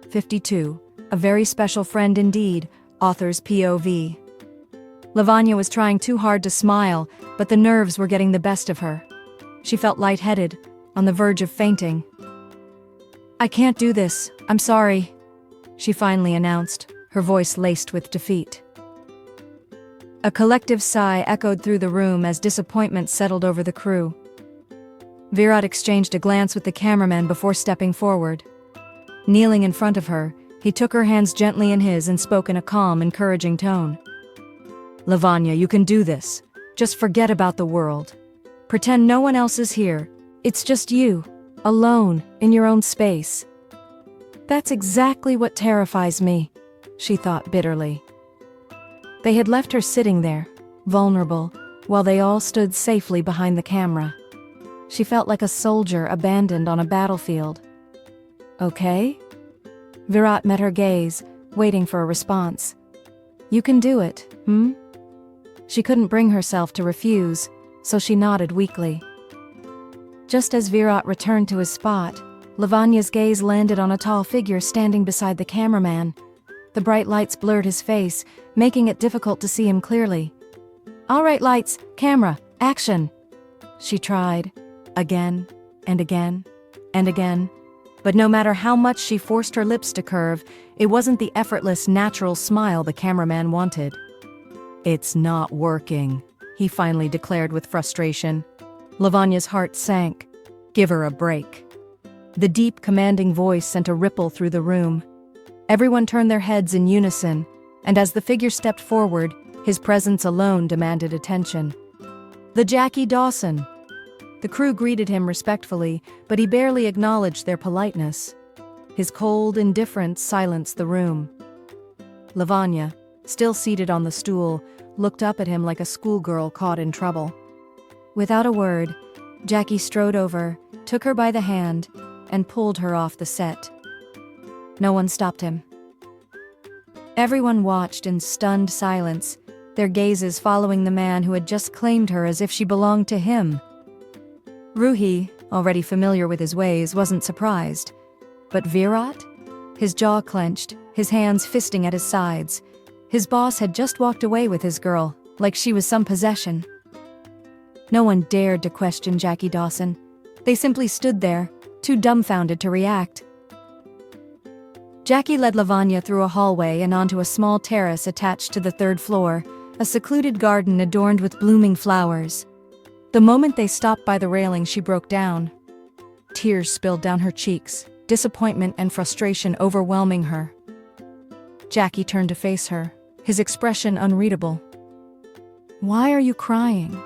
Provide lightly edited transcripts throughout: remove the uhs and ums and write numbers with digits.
52. A very special friend indeed, author's POV. Lavanya was trying too hard to smile, but the nerves were getting the best of her. She felt lightheaded, on the verge of fainting. "I can't do this, I'm sorry," she finally announced, her voice laced with defeat. A collective sigh echoed through the room as disappointment settled over the crew. Virat exchanged a glance with the cameraman before stepping forward. Kneeling in front of her, he took her hands gently in his and spoke in a calm, encouraging tone. "Lavanya, you can do this. Just forget about the world. Pretend no one else is here. It's just you, alone, in your own space." "That's exactly what terrifies me," she thought bitterly. They had left her sitting there, vulnerable, while they all stood safely behind the camera. She felt like a soldier abandoned on a battlefield. "Okay?" Virat met her gaze, waiting for a response. "You can do it, hmm?" She couldn't bring herself to refuse, so she nodded weakly. Just as Virat returned to his spot, Lavanya's gaze landed on a tall figure standing beside the cameraman. The bright lights blurred his face, making it difficult to see him clearly. "All right, lights, camera, action!" She tried, again, and again, and again. But no matter how much she forced her lips to curve, it wasn't the effortless, natural smile the cameraman wanted. "It's not working," he finally declared with frustration. Lavanya's heart sank. "Give her a break." The deep, commanding voice sent a ripple through the room. Everyone turned their heads in unison, and as the figure stepped forward, his presence alone demanded attention. "The Jackie Dawson!" The crew greeted him respectfully, but he barely acknowledged their politeness. His cold indifference silenced the room. Lavanya, still seated on the stool, looked up at him like a schoolgirl caught in trouble. Without a word, Jackie strode over, took her by the hand, and pulled her off the set. No one stopped him. Everyone watched in stunned silence, their gazes following the man who had just claimed her as if she belonged to him. Ruhi, already familiar with his ways, wasn't surprised. But Virat? His jaw clenched, his hands fisting at his sides. His boss had just walked away with his girl, like she was some possession. No one dared to question Jackie Dawson. They simply stood there, too dumbfounded to react. Jackie led Lavanya through a hallway and onto a small terrace attached to the third floor, a secluded garden adorned with blooming flowers. The moment they stopped by the railing, she broke down. Tears spilled down her cheeks, disappointment and frustration overwhelming her. Jackie turned to face her, his expression unreadable. "Why are you crying?"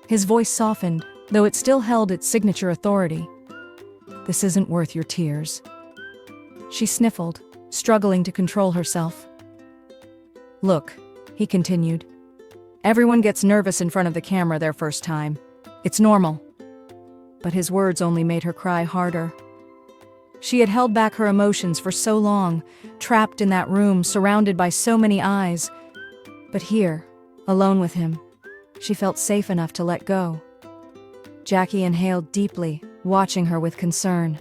His voice softened, though it still held its signature authority. "This isn't worth your tears." She sniffled, struggling to control herself. "Look," he continued, "everyone gets nervous in front of the camera their first time. It's normal." But his words only made her cry harder. She had held back her emotions for so long, trapped in that room, surrounded by so many eyes. But here, alone with him, she felt safe enough to let go. Jackie inhaled deeply, watching her with concern.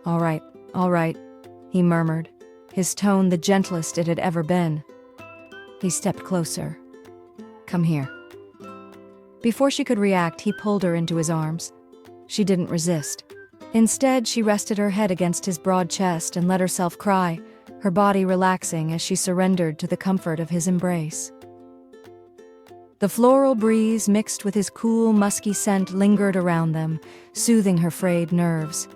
All right, he murmured, his tone the gentlest it had ever been. He stepped closer. "Come here." Before she could react, he pulled her into his arms. She didn't resist. Instead, she rested her head against his broad chest and let herself cry, her body relaxing as she surrendered to the comfort of his embrace. The floral breeze mixed with his cool, musky scent lingered around them, soothing her frayed nerves.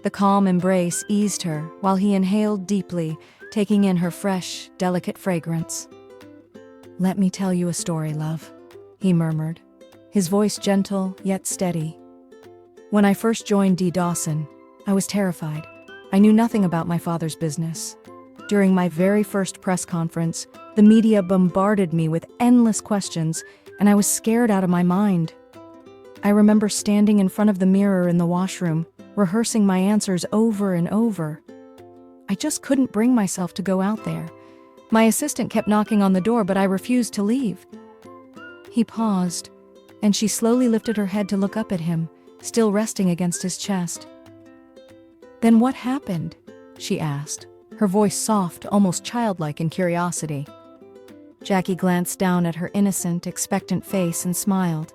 The calm embrace eased her while he inhaled deeply, taking in her fresh, delicate fragrance. "Let me tell you a story, love," he murmured, his voice gentle yet steady. "When I first joined D. Dawson, I was terrified. I knew nothing about my father's business. During my very first press conference, the media bombarded me with endless questions, and I was scared out of my mind. I remember standing in front of the mirror in the washroom, rehearsing my answers over and over. I just couldn't bring myself to go out there. My assistant kept knocking on the door, but I refused to leave." He paused, and she slowly lifted her head to look up at him, still resting against his chest. "Then what happened? she asked, her voice soft, almost childlike in curiosity. Jackie glanced down at her innocent, expectant face and smiled.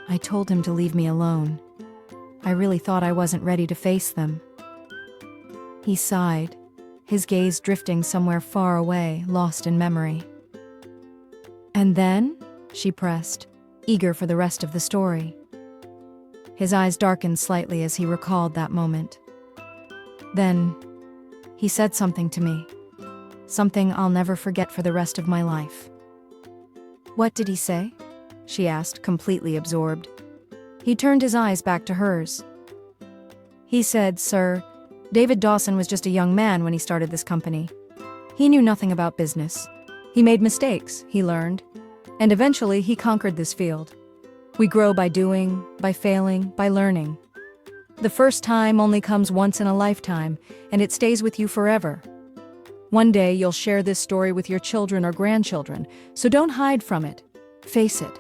I told him to leave me alone. I really thought I wasn't ready to face them. He sighed, his gaze drifting somewhere far away, lost in memory. And then, she pressed, eager for the rest of the story. His eyes darkened slightly as he recalled that moment. Then, he said something to me. Something I'll never forget for the rest of my life. What did he say? She asked, completely absorbed. He turned his eyes back to hers. He said, "Sir, David Dawson was just a young man when he started this company. He knew nothing about business. He made mistakes, he learned. And eventually he conquered this field. We grow by doing, by failing, by learning. The first time only comes once in a lifetime, and it stays with you forever. One day you'll share this story with your children or grandchildren, so don't hide from it. Face it.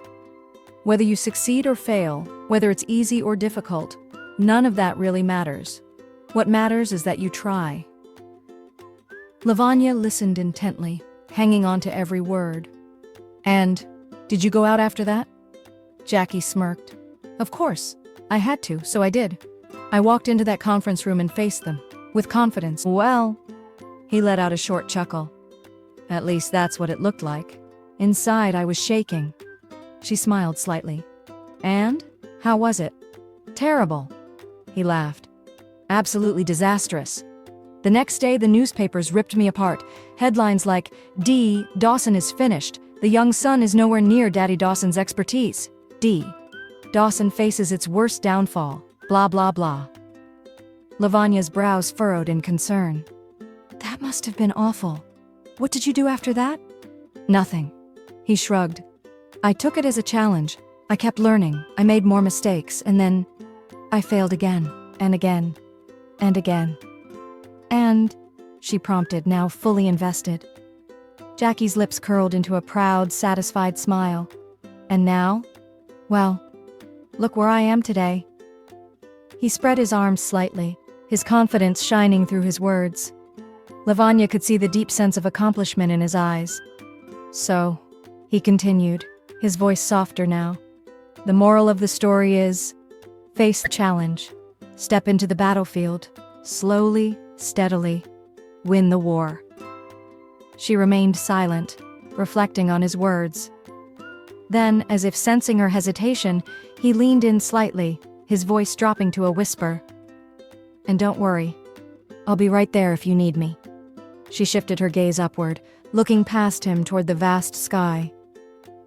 Whether you succeed or fail, whether it's easy or difficult, none of that really matters. What matters is that you try." Lavanya listened intently, hanging on to every word. "And, did you go out after that?" Jackie smirked. "Of course. I had to, so I did. I walked into that conference room and faced them, with confidence." "Well," he let out a short chuckle. "At least that's what it looked like. Inside, I was shaking." She smiled slightly. "And? How was it?" "Terrible." He laughed. "Absolutely disastrous. The next day, the newspapers ripped me apart. Headlines like, D. Dawson is finished. The young son is nowhere near Daddy Dawson's expertise. D. Dawson faces its worst downfall. Blah, blah, blah." Lavanya's brows furrowed in concern. "That must have been awful. What did you do after that?" "Nothing." He shrugged. "I took it as a challenge. I kept learning. I made more mistakes, and then I failed again, and again, and again." "And?" she prompted, now fully invested. Jackie's lips curled into a proud, satisfied smile. "And now? Well, look where I am today." He spread his arms slightly, his confidence shining through his words. Lavanya could see the deep sense of accomplishment in his eyes. "So," he continued, his voice softer now, "the moral of the story is, face the challenge, step into the battlefield, slowly, steadily, win the war." She remained silent, reflecting on his words. Then, as if sensing her hesitation, he leaned in slightly, his voice dropping to a whisper. "And don't worry, I'll be right there if you need me." She shifted her gaze upward, looking past him toward the vast sky.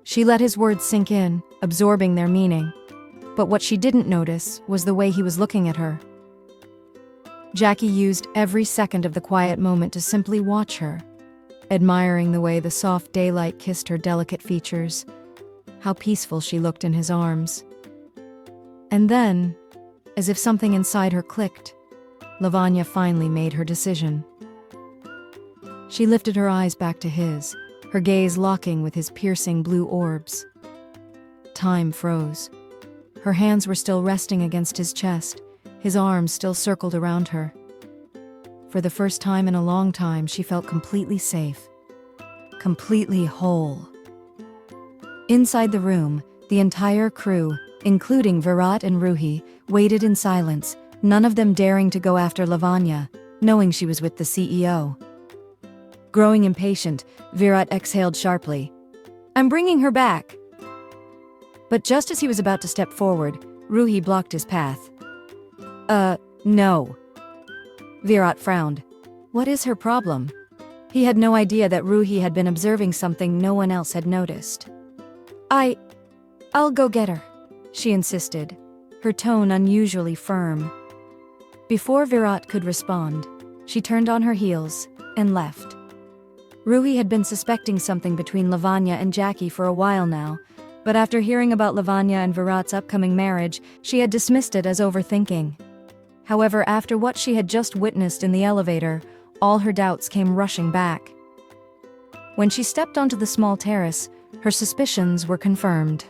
She let his words sink in, absorbing their meaning. But what she didn't notice was the way he was looking at her. Jackie used every second of the quiet moment to simply watch her, admiring the way the soft daylight kissed her delicate features, how peaceful she looked in his arms. And then, as if something inside her clicked, Lavanya finally made her decision. She lifted her eyes back to his, her gaze locking with his piercing blue orbs. Time froze. Her hands were still resting against his chest, his arms still circled around her. For the first time in a long time, she felt completely safe, completely whole. Inside the room, the entire crew, including Virat and Ruhi, waited in silence, none of them daring to go after Lavanya, knowing she was with the CEO. Growing impatient, Virat exhaled sharply. "I'm bringing her back." But just as he was about to step forward, Ruhi blocked his path. No." Virat frowned. What is her problem? He had no idea that Ruhi had been observing something no one else had noticed. I'll go get her," she insisted, her tone unusually firm. Before Virat could respond, she turned on her heels and left. Ruhi had been suspecting something between Lavanya and Jackie for a while now, but after hearing about Lavanya and Virat's upcoming marriage, she had dismissed it as overthinking. However, after what she had just witnessed in the elevator, all her doubts came rushing back. When she stepped onto the small terrace, her suspicions were confirmed.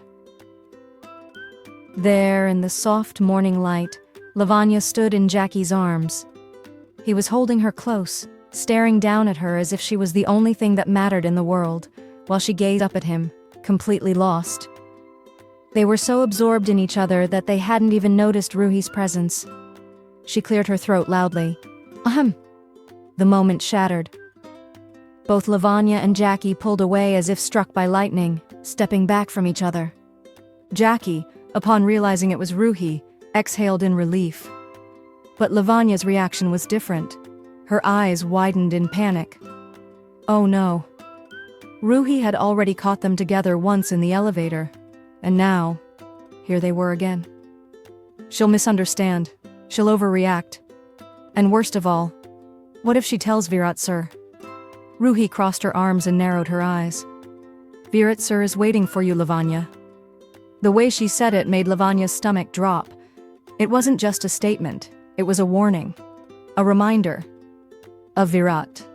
There, in the soft morning light, Lavanya stood in Jackie's arms. He was holding her close, staring down at her as if she was the only thing that mattered in the world, while she gazed up at him, completely lost. They were so absorbed in each other that they hadn't even noticed Ruhi's presence. She cleared her throat loudly. Ahem. The moment shattered. Both Lavanya and Jackie pulled away as if struck by lightning, stepping back from each other. Jackie, upon realizing it was Ruhi, exhaled in relief. But Lavanya's reaction was different. Her eyes widened in panic. Oh no. Ruhi had already caught them together once in the elevator, and now, here they were again. She'll misunderstand. She'll overreact. And worst of all, what if she tells Virat sir? Ruhi crossed her arms and narrowed her eyes. Virat sir is waiting for you, Lavanya. The way she said it made Lavanya's stomach drop. It wasn't just a statement, it was a warning. A reminder. Of Virat.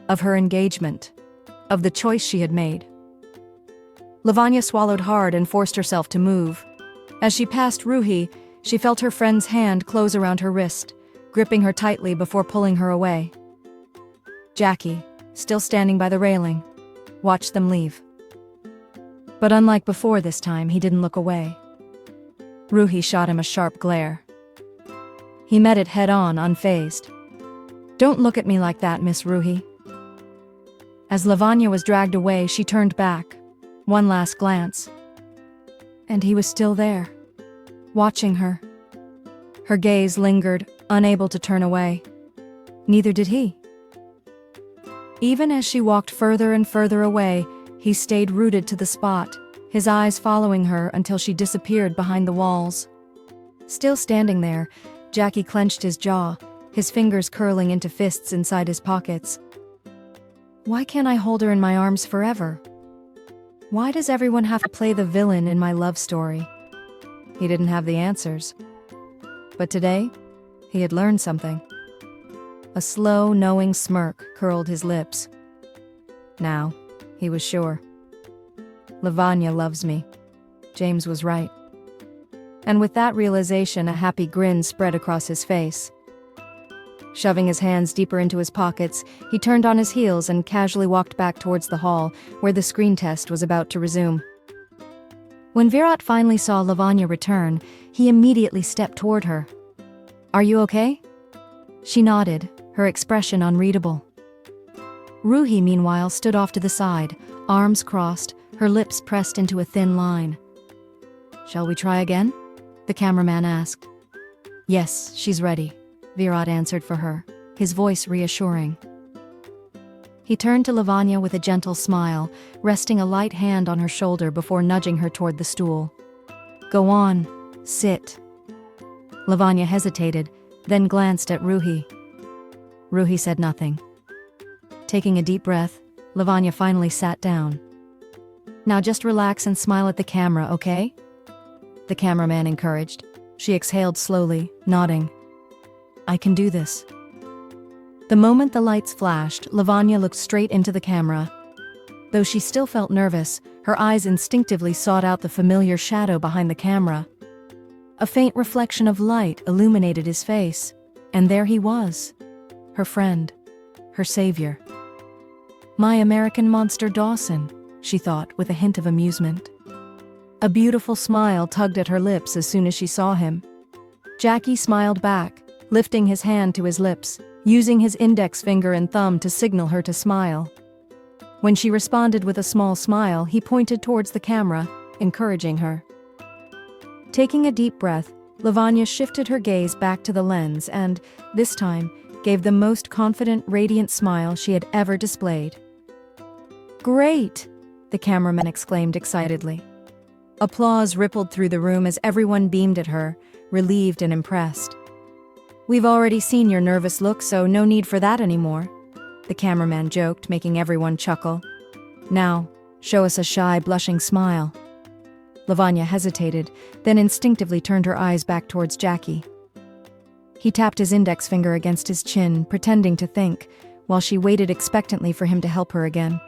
Of her engagement. Of the choice she had made. Lavanya swallowed hard and forced herself to move. As she passed Ruhi, she felt her friend's hand close around her wrist, gripping her tightly before pulling her away. Jackie, still standing by the railing, watched them leave. But unlike before this time, he didn't look away. Ruhi shot him a sharp glare. He met it head-on, unfazed. Don't look at me like that, Miss Ruhi. As Lavanya was dragged away, she turned back. One last glance. And he was still there, watching her. Her gaze lingered, unable to turn away. Neither did he. Even as she walked further and further away, he stayed rooted to the spot, his eyes following her until she disappeared behind the walls. Still standing there, Jackie clenched his jaw, his fingers curling into fists inside his pockets. Why can't I hold her in my arms forever? Why does everyone have to play the villain in my love story? He didn't have the answers. But today, he had learned something. A slow, knowing smirk curled his lips. Now, he was sure. Lavanya loves me. James was right. And with that realization, a happy grin spread across his face. Shoving his hands deeper into his pockets, he turned on his heels and casually walked back towards the hall, where the screen test was about to resume. When Virat finally saw Lavanya return, he immediately stepped toward her. Are you okay? She nodded, her expression unreadable. Ruhi, meanwhile, stood off to the side, arms crossed, her lips pressed into a thin line. Shall we try again? The cameraman asked. Yes, she's ready, Virat answered for her, his voice reassuring. He turned to Lavanya with a gentle smile, resting a light hand on her shoulder before nudging her toward the stool. Go on, sit. Lavanya hesitated, then glanced at Ruhi. Ruhi said nothing. Taking a deep breath, Lavanya finally sat down. Now just relax and smile at the camera, okay? The cameraman encouraged. She exhaled slowly, nodding. I can do this. The moment the lights flashed, Lavanya looked straight into the camera. Though she still felt nervous, her eyes instinctively sought out the familiar shadow behind the camera. A faint reflection of light illuminated his face, and there he was. Her friend. Her savior. My American monster Dawson, she thought with a hint of amusement. A beautiful smile tugged at her lips as soon as she saw him. Jackie smiled back, lifting his hand to his lips, using his index finger and thumb to signal her to smile. When she responded with a small smile, he pointed towards the camera, encouraging her. Taking a deep breath, Lavanya shifted her gaze back to the lens and, this time, gave the most confident, radiant smile she had ever displayed. Great! The cameraman exclaimed excitedly. Applause rippled through the room as everyone beamed at her, relieved and impressed. We've already seen your nervous look, so no need for that anymore, the cameraman joked, making everyone chuckle. Now, show us a shy, blushing smile. Lavanya hesitated, then instinctively turned her eyes back towards Jackie. He tapped his index finger against his chin, pretending to think, while she waited expectantly for him to help her again.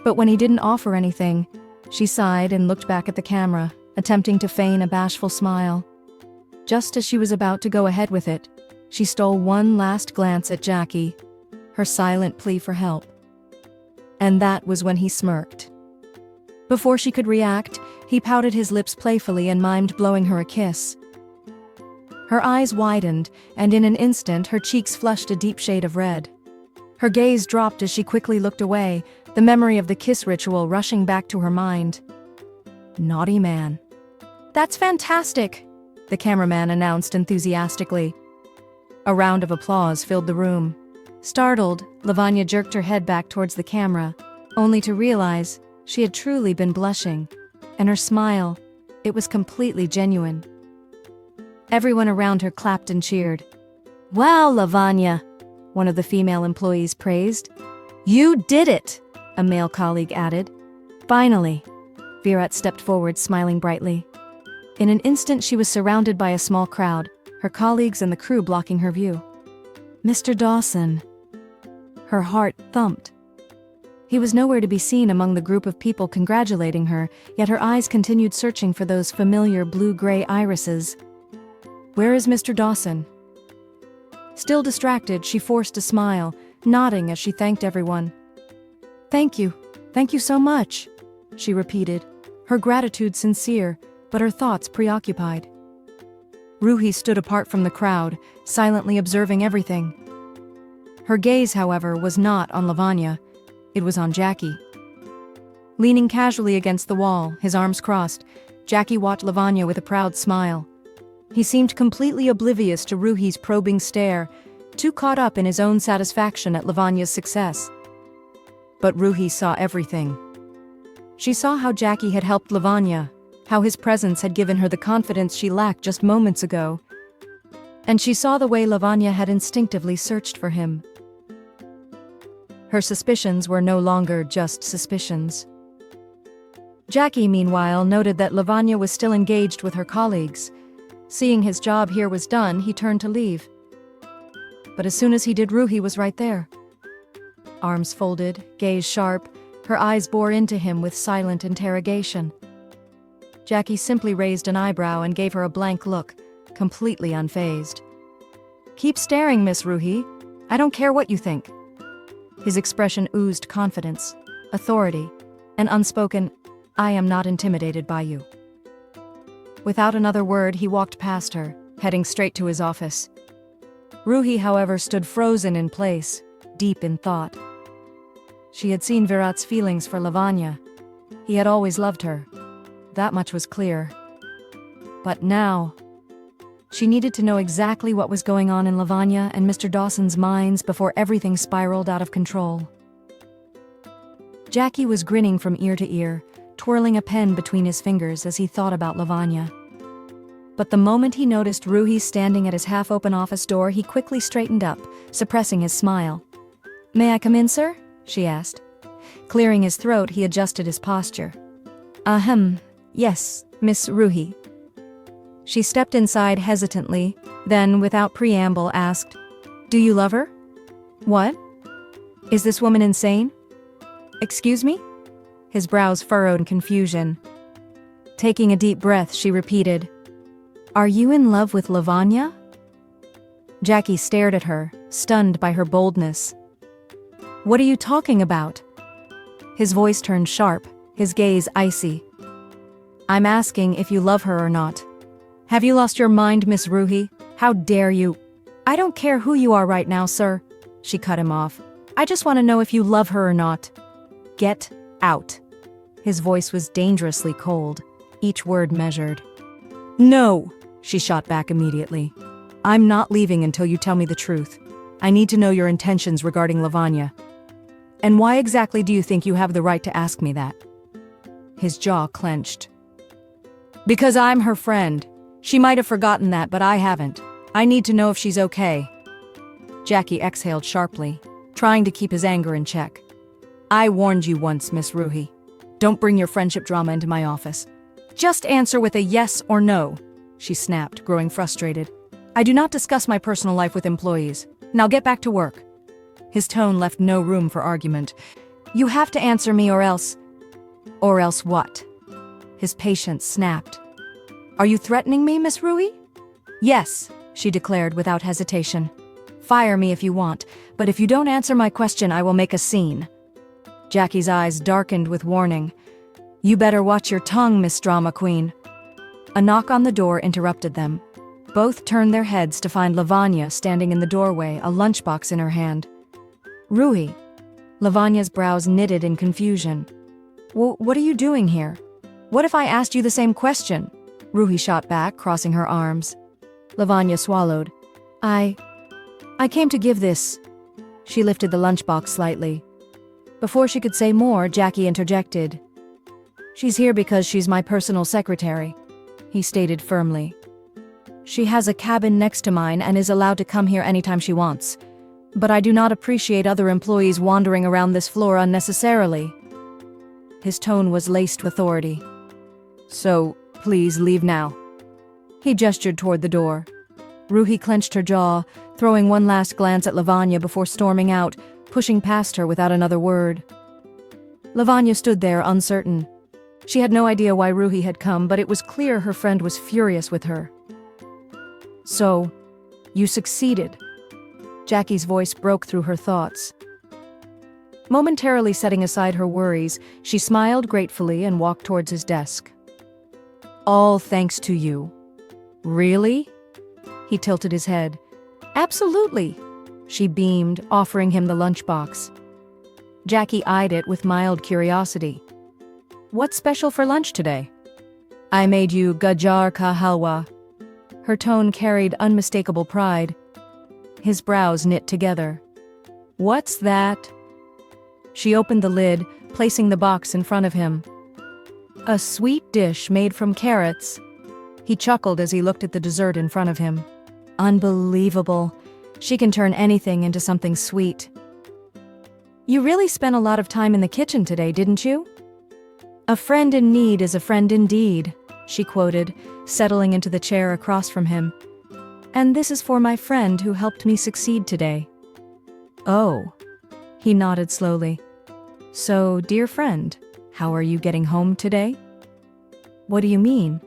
But when he didn't offer anything, she sighed and looked back at the camera, attempting to feign a bashful smile. Just as she was about to go ahead with it, She stole one last glance at Jackie, her silent plea for help. And that was when he smirked. Before she could react, he pouted his lips playfully and mimed blowing her a kiss. Her eyes widened, and in an instant her cheeks flushed a deep shade of red. Her gaze dropped as she quickly looked away, the memory of the kiss ritual rushing back to her mind. Naughty man. "That's fantastic," the cameraman announced enthusiastically. A round of applause filled the room. Startled, Lavanya jerked her head back towards the camera, only to realize she had truly been blushing. And her smile, it was completely genuine. Everyone around her clapped and cheered. "Wow, Lavanya," one of the female employees praised. "You did it," a male colleague added. "Finally." Virat stepped forward, smiling brightly. In an instant she was surrounded by a small crowd, her colleagues and the crew blocking her view. "Mr. Dawson." Her heart thumped. He was nowhere to be seen among the group of people congratulating her, yet her eyes continued searching for those familiar blue-gray irises. "Where is Mr. Dawson?" Still distracted, she forced a smile, nodding as she thanked everyone. Thank you so much," she repeated, her gratitude sincere, but her thoughts preoccupied. Ruhi stood apart from the crowd, silently observing everything. Her gaze, however, was not on Lavanya, it was on Jackie. Leaning casually against the wall, his arms crossed, Jackie watched Lavanya with a proud smile. He seemed completely oblivious to Ruhi's probing stare, too caught up in his own satisfaction at Lavanya's success. But Ruhi saw everything. She saw how Jackie had helped Lavanya, how his presence had given her the confidence she lacked just moments ago. And she saw the way Lavanya had instinctively searched for him. Her suspicions were no longer just suspicions. Jackie, meanwhile, noted that Lavanya was still engaged with her colleagues. Seeing his job here was done, he turned to leave. But as soon as he did, Ruhi was right there. Arms folded, gaze sharp, her eyes bore into him with silent interrogation. Jackie simply raised an eyebrow and gave her a blank look, completely unfazed. "Keep staring, Miss Ruhi. I don't care what you think." His expression oozed confidence, authority, an unspoken, "I am not intimidated by you." Without another word, he walked past her, heading straight to his office. Ruhi, however, stood frozen in place, deep in thought. She had seen Virat's feelings for Lavanya. He had always loved her. That much was clear. But now, she needed to know exactly what was going on in Lavanya and Mr. Dawson's minds before everything spiraled out of control. Jackie was grinning from ear to ear, twirling a pen between his fingers as he thought about Lavanya. But the moment he noticed Ruhi standing at his half-open office door, he quickly straightened up, suppressing his smile. "May I come in, sir?" she asked. Clearing his throat, he adjusted his posture. Yes, Miss Ruhi." She stepped inside hesitantly, then, without preamble, asked, "Do you love her?" "What? Is this woman insane?" "Excuse me?" His brows furrowed in confusion. Taking a deep breath, she repeated, "Are you in love with Lavanya?" Jackie stared at her, stunned by her boldness. "What are you talking about?" His voice turned sharp, his gaze icy. "I'm asking if you love her or not." "Have you lost your mind, Miss Ruhi? How dare you?" "I don't care who you are right now, sir," she cut him off. "I just want to know if you love her or not." "Get out." His voice was dangerously cold, each word measured. "No," she shot back immediately. "I'm not leaving until you tell me the truth. I need to know your intentions regarding Lavanya. And why exactly do you think you have the right to ask me that?" His jaw clenched. "Because I'm her friend. She might have forgotten that, but I haven't. I need to know if she's okay." Jackie exhaled sharply, trying to keep his anger in check. "I warned you once, Miss Ruhi. Don't bring your friendship drama into my office. Just answer with a yes or no," she snapped, growing frustrated. "I do not discuss my personal life with employees. Now get back to work." His tone left no room for argument. "You have to answer me or else..." "Or else what?" His patience snapped. "Are you threatening me, Miss Ruhi?" "Yes," she declared without hesitation. Fire me if you want, but if you don't answer my question, I will make a scene. Jackie's eyes darkened with warning. You better watch your tongue, Miss Drama Queen. A knock on the door interrupted them. Both turned their heads to find Lavanya standing in the doorway, a lunchbox in her hand. Ruhi. Lavanya's brows knitted in confusion. What are you doing here? What if I asked you the same question? Ruhi shot back, crossing her arms. Lavanya swallowed. I came to give this. She lifted the lunchbox slightly. Before she could say more, Jackie interjected. She's here because she's my personal secretary, he stated firmly. She has a cabin next to mine and is allowed to come here anytime she wants. But I do not appreciate other employees wandering around this floor unnecessarily. His tone was laced with authority. So, please leave now. He gestured toward the door. Ruhi clenched her jaw, throwing one last glance at Lavanya before storming out, pushing past her without another word. Lavanya stood there, uncertain. She had no idea why Ruhi had come, but it was clear her friend was furious with her. So, you succeeded. Jackie's voice broke through her thoughts. Momentarily setting aside her worries, she smiled gratefully and walked towards his desk. All thanks to you. Really? He tilted his head. Absolutely. She beamed, offering him the lunchbox. Jackie eyed it with mild curiosity. What's special for lunch today? I made you gajar ka halwa. Her tone carried unmistakable pride. His brows knit together. What's that? She opened the lid, placing the box in front of him. A sweet dish made from carrots. He chuckled as he looked at the dessert in front of him. Unbelievable. She can turn anything into something sweet. You really spent a lot of time in the kitchen today, didn't you? A friend in need is a friend indeed, she quoted, settling into the chair across from him. And this is for my friend who helped me succeed today. Oh. He nodded slowly. So, dear friend, how are you getting home today? What do you mean?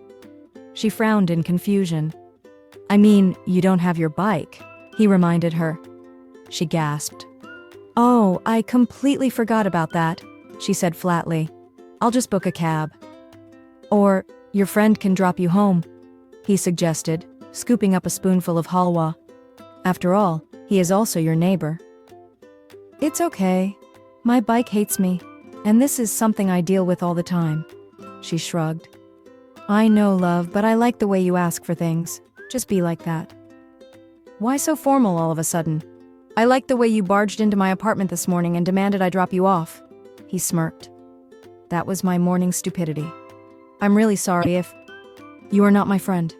She frowned in confusion. I mean, you don't have your bike, he reminded her. She gasped. Oh, I completely forgot about that, she said flatly. I'll just book a cab. Or, your friend can drop you home, he suggested, scooping up a spoonful of halwa. After all, he is also your neighbor. It's okay. My bike hates me, and this is something I deal with all the time, she shrugged. I know, love, but I like the way you ask for things. Just be like that. Why so formal all of a sudden? I like the way you barged into my apartment this morning and demanded I drop you off, he smirked. That was my morning stupidity. I'm really sorry if you are not my friend.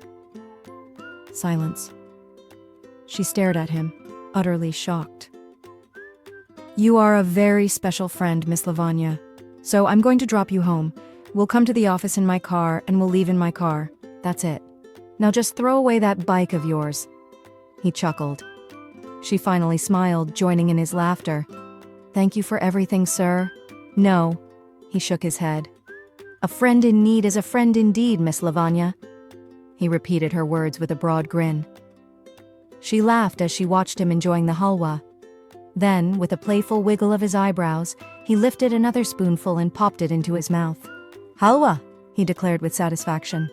Silence. She stared at him, utterly shocked. You are a very special friend, Miss Lavanya. So I'm going to drop you home. We'll come to the office in my car and we'll leave in my car. That's it. Now just throw away that bike of yours. He chuckled. She finally smiled, joining in his laughter. Thank you for everything, sir. No. He shook his head. A friend in need is a friend indeed, Miss Lavanya. He repeated her words with a broad grin. She laughed as she watched him enjoying the halwa. Then, with a playful wiggle of his eyebrows, he lifted another spoonful and popped it into his mouth. Halwa, he declared with satisfaction.